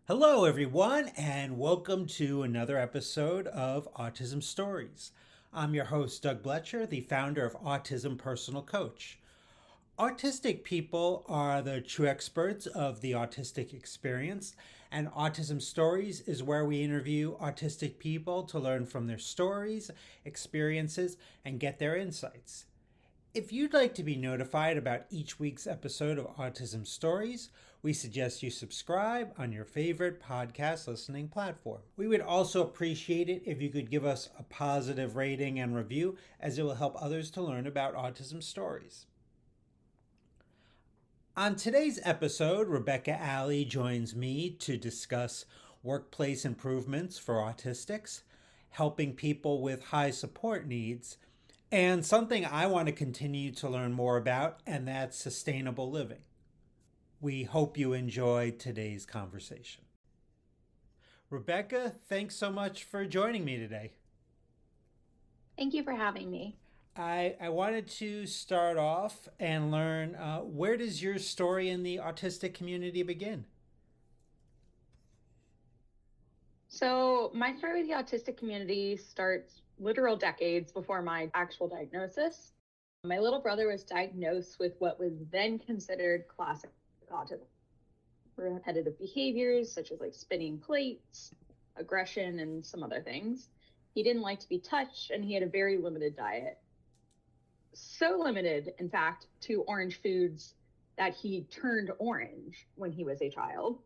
Hello, everyone, and welcome to another episode of Autism Stories. I'm your host, Doug Bletcher, the founder of Autism Personal Coach. Autistic people are the true experts of the autistic experience, and Autism Stories is where we interview autistic people to learn from their stories, experiences, and get their insights. If you'd like to be notified about each week's episode of Autism Stories, we suggest you subscribe on your favorite podcast listening platform. We would also appreciate it if you could give us a positive rating and review, as it will help others to learn about autism stories. On today's episode, Rebecca Alley joins me to discuss workplace improvements for autistics, helping people with high support needs, and something I want to continue to learn more about, and that's sustainable living. We hope you enjoy today's conversation. Rebecca, thanks so much for joining me today. Thank you for having me. I wanted to start off and learn where does your story in the autistic community begin? So, my story with the autistic community starts literal decades before my actual diagnosis. My little brother was diagnosed with what was then considered classic autism, repetitive behaviors such as like spinning plates, aggression, and some other things. He didn't like to be touched, and he had a very limited diet. So limited, in fact, to orange foods that he turned orange when he was a child.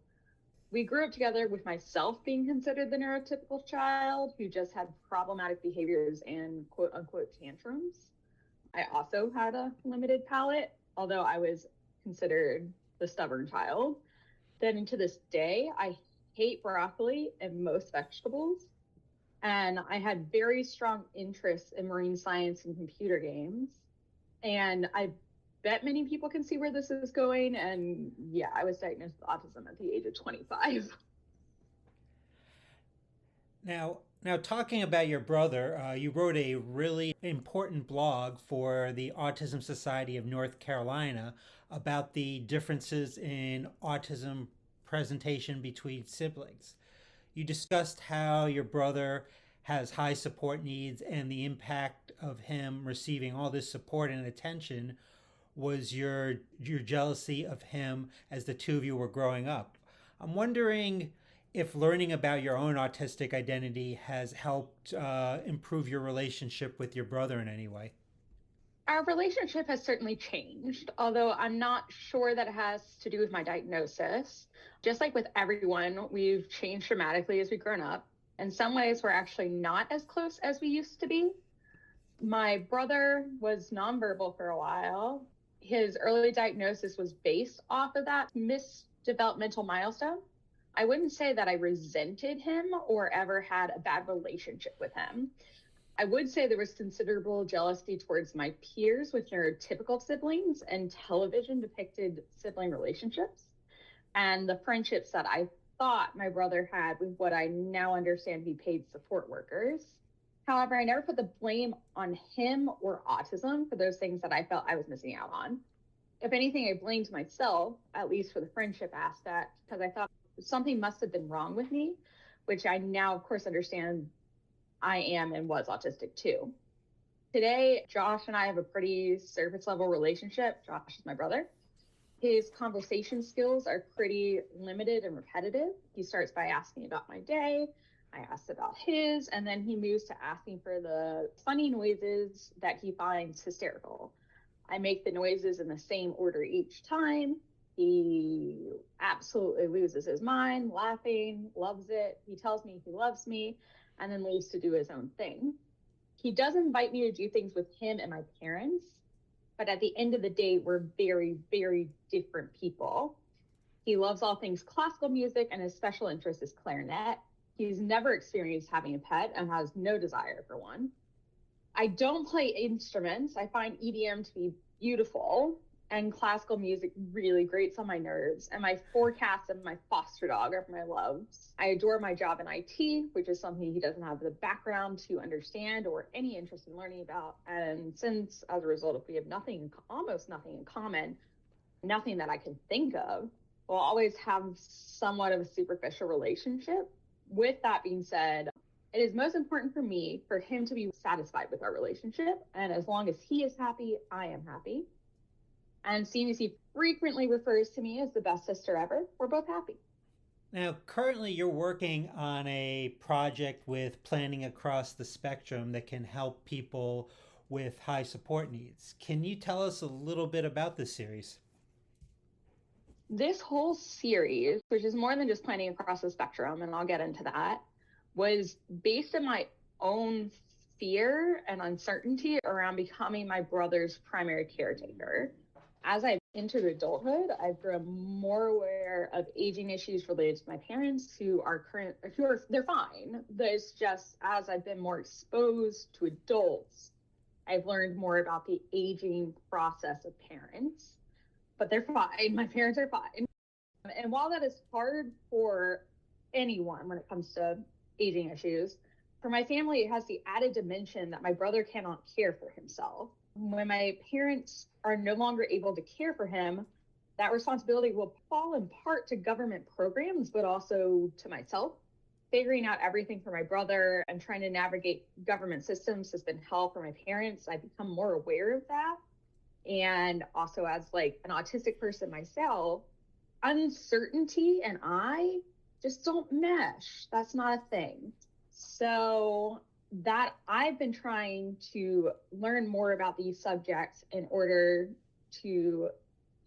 We grew up together with myself being considered the neurotypical child who just had problematic behaviors and quote unquote tantrums. I also had a limited palate, although I was considered the stubborn child. Then to this day, I hate broccoli and most vegetables. And I had very strong interests in marine science and computer games. And I bet many people can see where this is going. And yeah, I was diagnosed with autism at the age of 25. Now, talking about your brother, you wrote a really important blog for the Autism Society of North Carolina about the differences in autism presentation between siblings. You discussed how your brother has high support needs and the impact of him receiving all this support and attention was your jealousy of him as the two of you were growing up. I'm wondering if learning about your own autistic identity has helped improve your relationship with your brother in any way. Our relationship has certainly changed, although I'm not sure that it has to do with my diagnosis. Just like with everyone, we've changed dramatically as we've grown up. In some ways, we're actually not as close as we used to be. My brother was nonverbal for a while. His early diagnosis was based off of that missed developmental milestone. I wouldn't say that I resented him or ever had a bad relationship with him. I would say there was considerable jealousy towards my peers with neurotypical siblings and television depicted sibling relationships, and the friendships that I thought my brother had with what I now understand to be paid support workers. However, I never put the blame on him or autism for those things that I felt I was missing out on. If anything, I blamed myself, at least for the friendship aspect, because I thought something must have been wrong with me, which I now, of course, understand I am and was autistic too. Today, Josh and I have a pretty surface level relationship. Josh is my brother. His conversation skills are pretty limited and repetitive. He starts by asking about my day. I asked about his, and then he moves to asking for the funny noises that he finds hysterical. I make the noises in the same order each time. He absolutely loses his mind, laughing, loves it. He tells me he loves me, and then leaves to do his own thing. He does invite me to do things with him and my parents, but at the end of the day, we're very, very different people. He loves all things classical music, and his special interest is clarinet. He's never experienced having a pet and has no desire for one. I don't play instruments. I find EDM to be beautiful and classical music really grates on my nerves. And my four cats and my foster dog are my loves. I adore my job in IT, which is something he doesn't have the background to understand or any interest in learning about. And since, as a result, if we have nothing, almost nothing in common, nothing that I can think of, will always have somewhat of a superficial relationship. With that being said, it is most important for me for him to be satisfied with our relationship. And as long as he is happy, I am happy. And seeing as he frequently refers to me as the best sister ever, we're both happy. Now, currently, you're working on a project with Planning Across the Spectrum that can help people with high support needs. Can you tell us a little bit about this series? This whole series, which is more than just planning across the spectrum, and I'll get into that, was based on my own fear and uncertainty around becoming my brother's primary caretaker. As I've entered adulthood, I've grown more aware of aging issues related to my parents they're fine. It's just as I've been more exposed to adults, I've learned more about the aging process of parents, but they're fine. My parents are fine. And while that is hard for anyone when it comes to aging issues, for my family, it has the added dimension that my brother cannot care for himself. When my parents are no longer able to care for him, that responsibility will fall in part to government programs, but also to myself. Figuring out everything for my brother and trying to navigate government systems has been hell for my parents. I've become more aware of that. And also, as like an autistic person myself, uncertainty and I just don't mesh. That's not a thing. So that I've been trying to learn more about these subjects in order to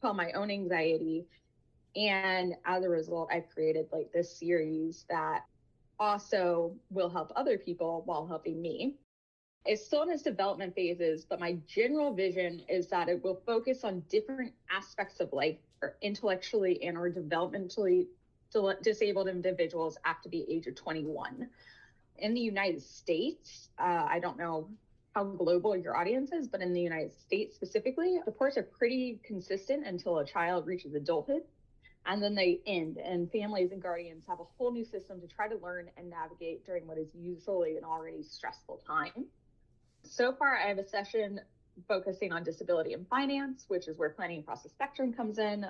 quell my own anxiety. And as a result, I've created like this series that also will help other people while helping me. It's still in its development phases, but my general vision is that it will focus on different aspects of life for intellectually and or developmentally disabled individuals after the age of 21. In the United States, I don't know how global your audience is, but in the United States specifically, supports are pretty consistent until a child reaches adulthood, and then they end, and families and guardians have a whole new system to try to learn and navigate during what is usually an already stressful time. So far, I have a session focusing on disability and finance, which is where Planning Across the Spectrum comes in.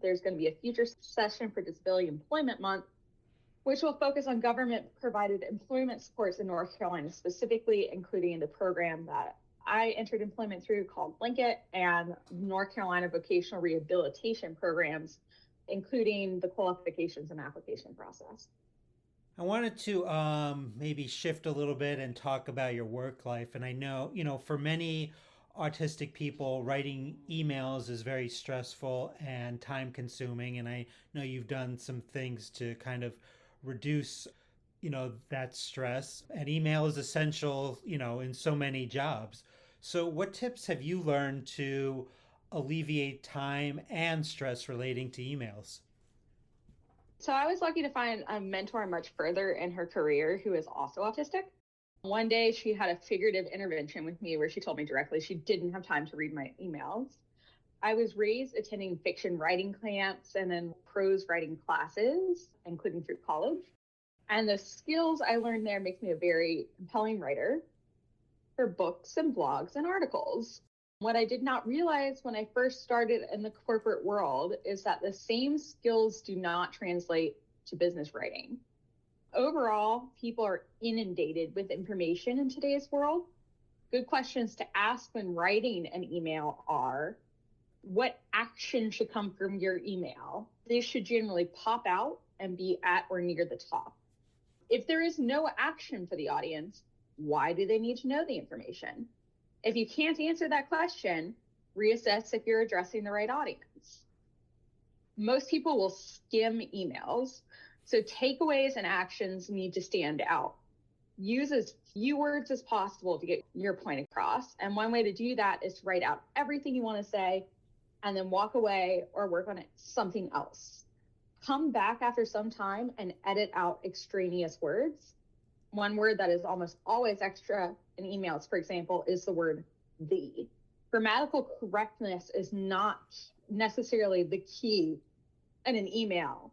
There's going to be a future session for Disability Employment Month, which will focus on government-provided employment supports in North Carolina specifically, including the program that I entered employment through called Blanket and North Carolina vocational rehabilitation programs, including the qualifications and application process. I wanted to maybe shift a little bit and talk about your work life. And I know, for many autistic people, writing emails is very stressful and time consuming. And I know you've done some things to kind of reduce, that stress. And email is essential, in so many jobs. So, what tips have you learned to alleviate time and stress relating to emails? So I was lucky to find a mentor much further in her career who is also autistic. One day she had a figurative intervention with me where she told me directly she didn't have time to read my emails. I was raised attending fiction writing camps and then prose writing classes, including through college. And the skills I learned there makes me a very compelling writer for books and blogs and articles. What I did not realize when I first started in the corporate world is that the same skills do not translate to business writing. Overall, people are inundated with information in today's world. Good questions to ask when writing an email are, what action should come from your email? They should generally pop out and be at or near the top. If there is no action for the audience, why do they need to know the information? If you can't answer that question, reassess if you're addressing the right audience. Most people will skim emails, so takeaways and actions need to stand out. Use as few words as possible to get your point across. And one way to do that is to write out everything you want to say and then walk away or work on something else. Come back after some time and edit out extraneous words. One word that is almost always extra in emails, for example, is the word the. Grammatical correctness is not necessarily the key in an email.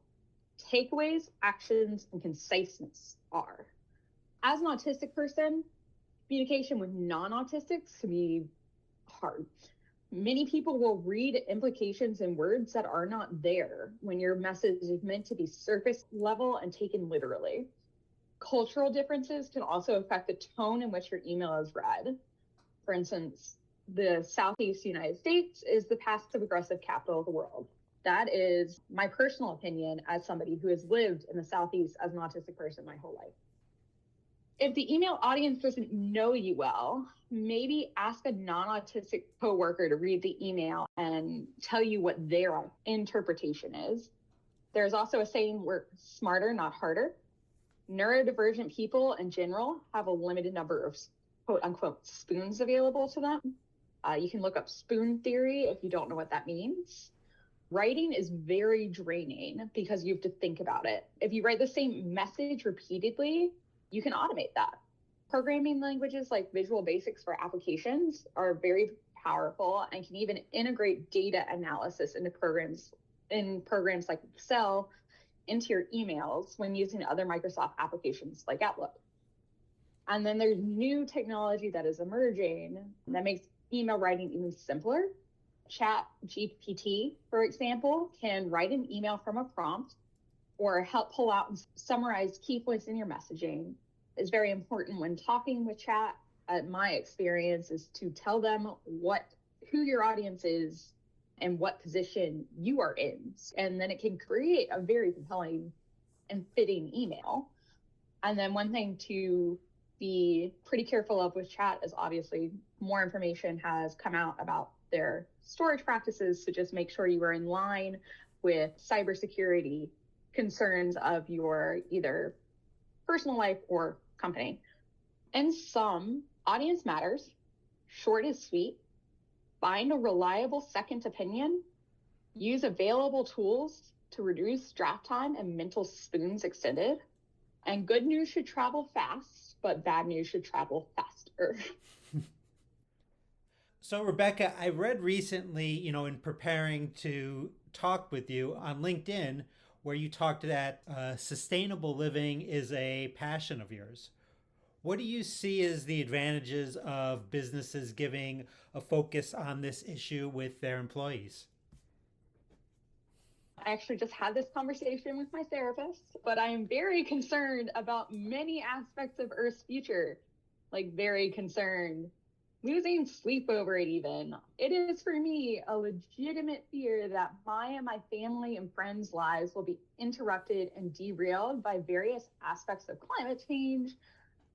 Takeaways, actions, and conciseness are. As an autistic person, communication with non-autistics can be hard. Many people will read implications in words that are not there when your message is meant to be surface level and taken literally. Cultural differences can also affect the tone in which your email is read. For instance, the Southeast United States is the passive aggressive capital of the world. That is my personal opinion as somebody who has lived in the Southeast as an autistic person my whole life. If the email audience doesn't know you well, maybe ask a non-autistic coworker to read the email and tell you what their interpretation is. There's also a saying, work smarter, not harder. Neurodivergent people in general have a limited number of quote unquote spoons available to them. You can look up spoon theory if you don't know what that means. Writing is very draining because you have to think about it. If you write the same message repeatedly, you can automate that. Programming languages like Visual Basics for applications are very powerful and can even integrate data analysis into programs like Excel into your emails when using other Microsoft applications like Outlook. And then there's new technology that is emerging that makes email writing even simpler. Chat GPT, for example, can write an email from a prompt or help pull out and summarize key points in your messaging. It's very important when talking with chat. My experience is to tell them who your audience is and what position you are in. And then it can create a very compelling and fitting email. And then one thing to be pretty careful of with chat is obviously more information has come out about their storage practices. So just make sure you are in line with cybersecurity concerns of your either personal life or company. In sum, audience matters. Short is sweet. Find a reliable second opinion. Use available tools to reduce draft time and mental spoons extended. And good news should travel fast, but bad news should travel faster. So, Rebecca, I read recently, in preparing to talk with you on LinkedIn, where you talked that sustainable living is a passion of yours. What do you see as the advantages of businesses giving a focus on this issue with their employees? I actually just had this conversation with my therapist, but I am very concerned about many aspects of Earth's future, like very concerned. Losing sleep over it, even. It is for me a legitimate fear that my and my family and friends' lives will be interrupted and derailed by various aspects of climate change,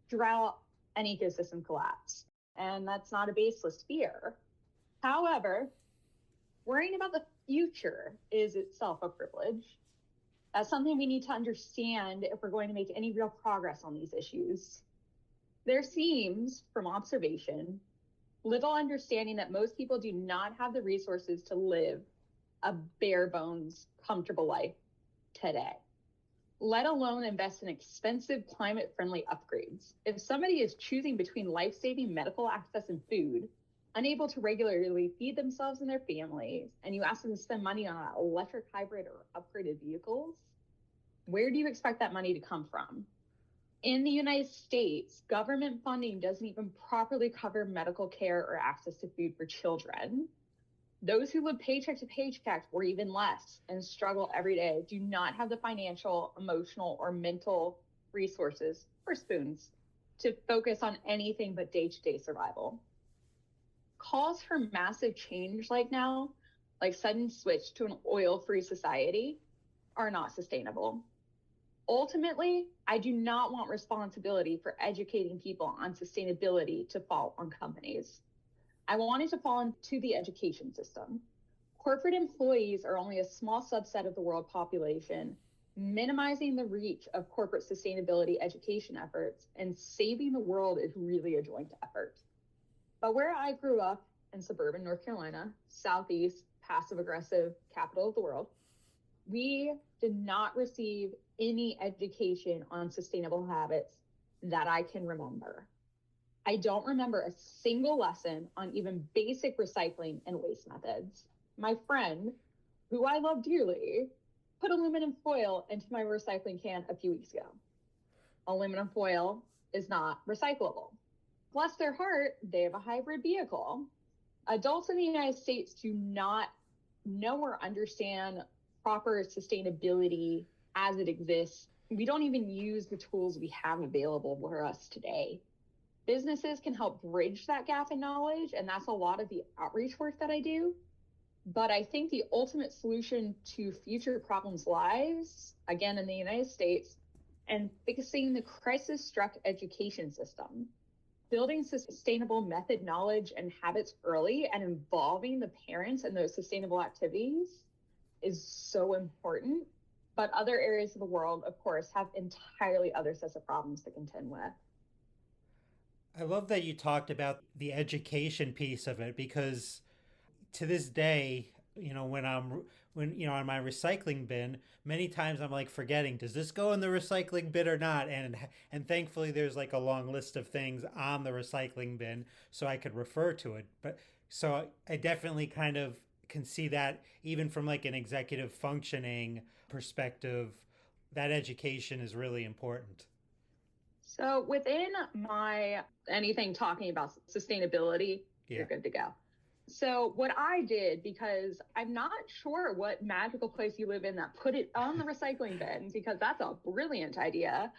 drought, and ecosystem collapse. And that's not a baseless fear. However, worrying about the future is itself a privilege. That's something we need to understand if we're going to make any real progress on these issues. There seems, from observation, little understanding that most people do not have the resources to live a bare bones, comfortable life today, let alone invest in expensive climate friendly upgrades. If somebody is choosing between life saving medical access and food, unable to regularly feed themselves and their families, and you ask them to spend money on electric, hybrid, or upgraded vehicles, where do you expect that money to come from? In the United States, government funding doesn't even properly cover medical care or access to food for children. Those who live paycheck to paycheck or even less and struggle every day do not have the financial, emotional, or mental resources or spoons to focus on anything but day-to-day survival. Calls for massive change like now, like sudden switch to an oil-free society, are not sustainable. Ultimately, I do not want responsibility for educating people on sustainability to fall on companies. I want it to fall into the education system. Corporate employees are only a small subset of the world population. Minimizing the reach of corporate sustainability education efforts and saving the world is really a joint effort. But where I grew up in suburban North Carolina, Southeast, passive aggressive capital of the world, we did not receive any education on sustainable habits that I can remember. I don't remember a single lesson on even basic recycling and waste methods. My friend, who I love dearly, put aluminum foil into my recycling can a few weeks ago. Aluminum foil is not recyclable. Bless their heart, they have a hybrid vehicle. Adults in the United States do not know or understand proper sustainability as it exists. We don't even use the tools we have available for us today. Businesses can help bridge that gap in knowledge, and that's a lot of the outreach work that I do. But I think the ultimate solution to future problems lies, again, in the United States, and fixing the crisis struck education system. Building sustainable method knowledge and habits early and involving the parents in those sustainable activities is so important. But other areas of the world, of course, have entirely other sets of problems to contend with. I love that you talked about the education piece of it because to this day, on my recycling bin, many times I'm like forgetting, does this go in the recycling bin or not? And thankfully there's like a long list of things on the recycling bin so I could refer to it. But so I definitely kind of can see that even from like an executive functioning perspective, that education is really important. So within my anything talking about sustainability, Yeah. you're good to go. So what I did, because I'm not sure what magical place you live in that put it on the recycling bin, because that's a brilliant idea.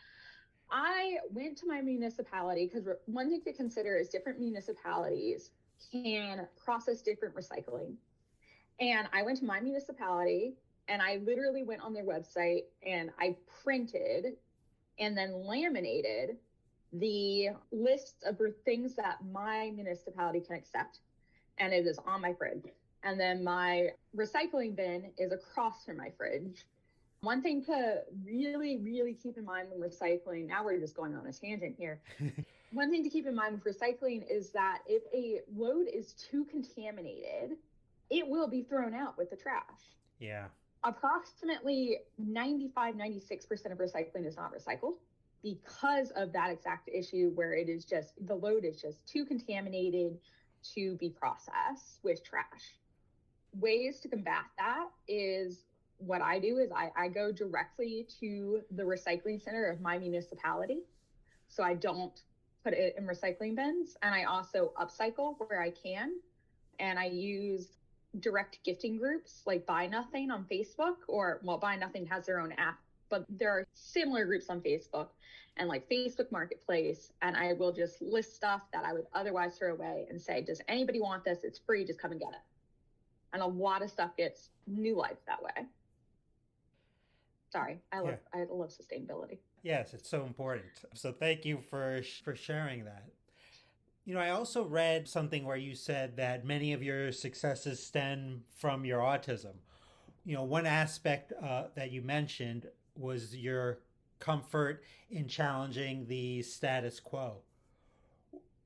I went to my municipality because one thing to consider is different municipalities can process different recycling. And I went to my municipality and I literally went on their website and I printed and then laminated the list of things that my municipality can accept. And it is on my fridge. And then my recycling bin is across from my fridge. One thing to really, really keep in mind when recycling, now we're just going on a tangent here. One thing to keep in mind with recycling is that if a load is too contaminated, it will be thrown out with the trash. Yeah. Approximately 96% of recycling is not recycled because of that exact issue where it is just, the load is just too contaminated to be processed with trash. Ways to combat that is what I do is I go directly to the recycling center of my municipality. So I don't put it in recycling bins. And I also upcycle where I can. And I use direct gifting groups like Buy Nothing on Facebook, or well, Buy Nothing has their own app, but there are similar groups on Facebook and like Facebook Marketplace. And I will just list stuff that I would otherwise throw away and say, does anybody want this? It's free, just come and get it. And a lot of stuff gets new life that way. Sorry, Yeah. I love sustainability. Yes, it's so important. So thank you for sharing that. I also read something where you said that many of your successes stem from your autism. One aspect that you mentioned was your comfort in challenging the status quo.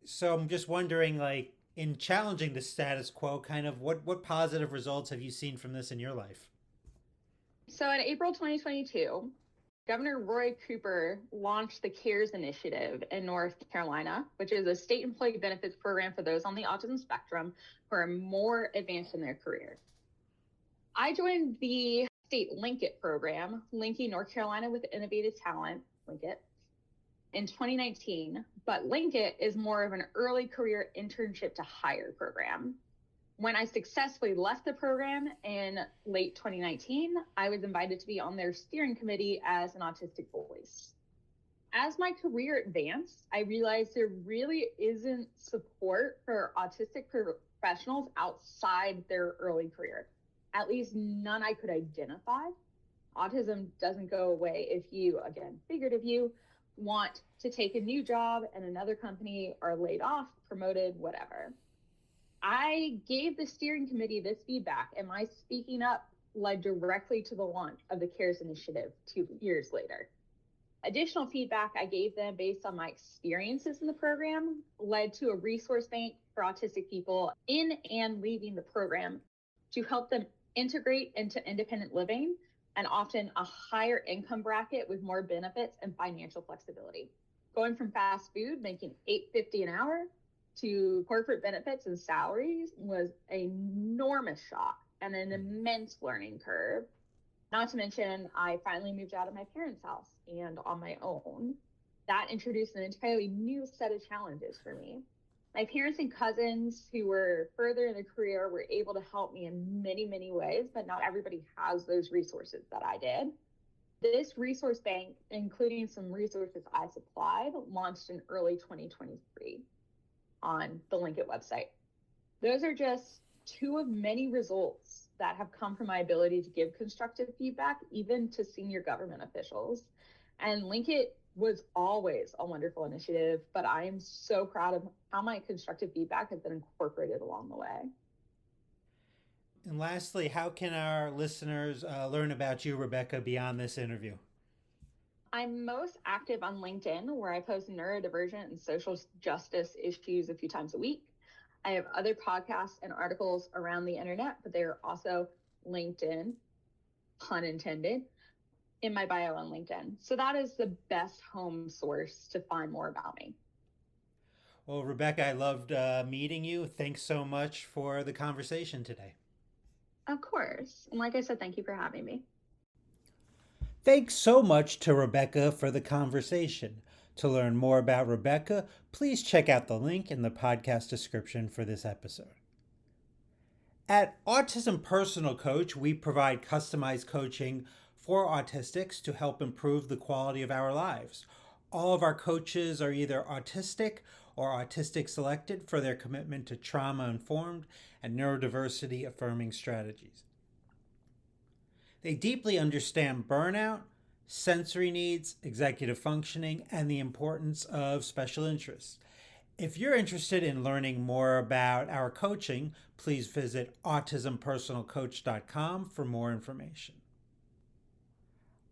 So I'm just wondering, like, in challenging the status quo, kind of what positive results have you seen from this in your life? So in April 2022, Governor Roy Cooper launched the CARES initiative in North Carolina, which is a state employee benefits program for those on the autism spectrum who are more advanced in their career. I joined the state Link It program, Linking North Carolina with Innovative Talent, Link It, in 2019, but Link It is more of an early career internship to hire program. When I successfully left the program in late 2019, I was invited to be on their steering committee as an autistic voice. As my career advanced, I realized there really isn't support for autistic professionals outside their early career, at least none I could identify. Autism doesn't go away if you, again, figurative you, want to take a new job and another company are laid off, promoted, whatever. I gave the steering committee this feedback, and my speaking up led directly to the launch of the CARES initiative 2 years later. Additional feedback I gave them based on my experiences in the program led to a resource bank for autistic people in and leaving the program to help them integrate into independent living and often a higher income bracket with more benefits and financial flexibility. Going from fast food, making $8.50 an hour, to corporate benefits and salaries was an enormous shock and an immense learning curve. Not to mention, I finally moved out of my parents' house and on my own. That introduced an entirely new set of challenges for me. My parents and cousins who were further in the career were able to help me in many, many ways, but not everybody has those resources that I did. This resource bank, including some resources I supplied, launched in early 2023 on the Linkit website. Those are just two of many results that have come from my ability to give constructive feedback, even to senior government officials. And Linkit was always a wonderful initiative, but I am so proud of how my constructive feedback has been incorporated along the way. And lastly, how can our listeners learn about you, Rebecca, beyond this interview? I'm most active on LinkedIn, where I post neurodivergent and social justice issues a few times a week. I have other podcasts and articles around the internet, but they are also LinkedIn, pun intended, in my bio on LinkedIn. So that is the best home source to find more about me. Well, Rebecca, I loved meeting you. Thanks so much for the conversation today. Of course. And like I said, thank you for having me. Thanks so much to Rebecca for the conversation. To learn more about Rebecca, please check out the link in the podcast description for this episode. At Autism Personal Coach, we provide customized coaching for autistics to help improve the quality of our lives. All of our coaches are either autistic or autistic selected for their commitment to trauma informed and neurodiversity affirming strategies. They deeply understand burnout, sensory needs, executive functioning, and the importance of special interests. If you're interested in learning more about our coaching, please visit autismpersonalcoach.com for more information.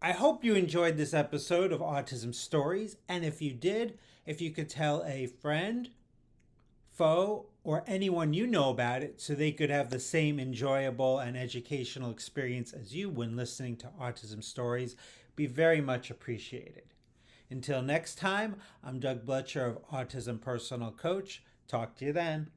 I hope you enjoyed this episode of Autism Stories, and if you did, if you could tell a friend, foe, or anyone you know about it so they could have the same enjoyable and educational experience as you when listening to Autism Stories, be very much appreciated. Until next time, I'm Doug Bletcher of Autism Personal Coach. Talk to you then.